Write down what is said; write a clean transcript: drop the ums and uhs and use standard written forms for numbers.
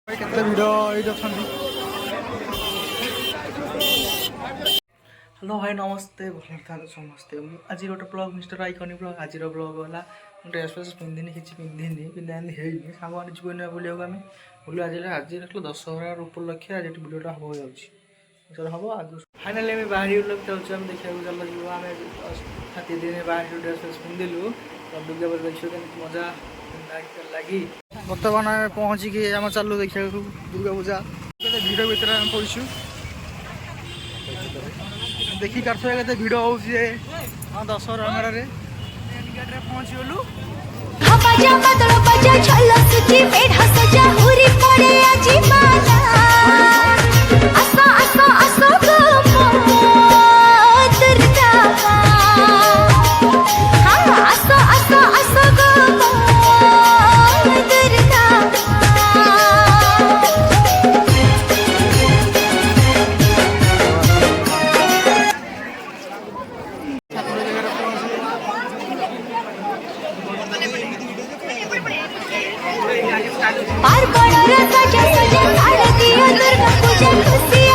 କେତେ ଭିଡ଼ ଏଇଠି ଅଛନ୍ତି। ହ୍ୟାଲୋ ଭାଇ ନମସ୍ତେ, ଭଲ ଥାନ୍ତୁ ସମସ୍ତେ। ମୁଁ ଆଜି ଗୋଟେ ବ୍ଲଗ୍ ମିଷ୍ଟର ଆଇକନି ବ୍ଲଗ୍। ଆଜିର ବ୍ଲଗ୍ ହେଲା ମୁଁ ଡ୍ରେସ୍ ଫ୍ରେସ୍ ପିନ୍ଧିନି, କିଛି ପିନ୍ଧିନି, ପିନ୍ଧାପିନ୍ଧି ହେଇନି। ସାଙ୍ଗମାନେ ଯିବୁ ଏଇନା ବୁଲିବାକୁ, ଆମେ ବୁଲିବା। ଆଜି ହେଲା ଦଶହରାର ଉପଲକ୍ଷେ ଆଜି ଏଠି ଭିଡ଼ିଓଟା ହବ ଯାଉଛି ସେଟା ହବ। ଆଗ ଫାଇନାଲି ଆମେ ବାହାରିଗଲୁ, ଚାଲୁଛୁ ଆମେ ଦେଖିବାକୁ। ଚାଲ ଯିବୁ ଆମେ 7 ଦିନ ବାହାରିଲୁ, ଡ୍ରେସ୍ ଫ୍ରେସ୍ ପିନ୍ଧିଲୁ, ଦୁର୍ଗା ପୂଜା ଦେଖିବାକୁ କେମିତି ମଜା ଲାଗି। ବର୍ତ୍ତମାନ ଆମେ ପହଞ୍ଚିକି ଆମେ ଚାଲୁ ଦେଖିବାକୁ ଦୁର୍ଗା ପୂଜା। ଭିଡ଼ ଭିତରେ ଆମେ ପଡ଼ିଛୁ, ଦେଖି କାଠୁଆ କେତେ ଭିଡ଼ ହେଉଛି ଆମ ଦଶହରା ମେଳାରେ। ଗେଟ୍ରେ ପହଞ୍ଚିଗଲୁ। दुर्गा पूजा खुशी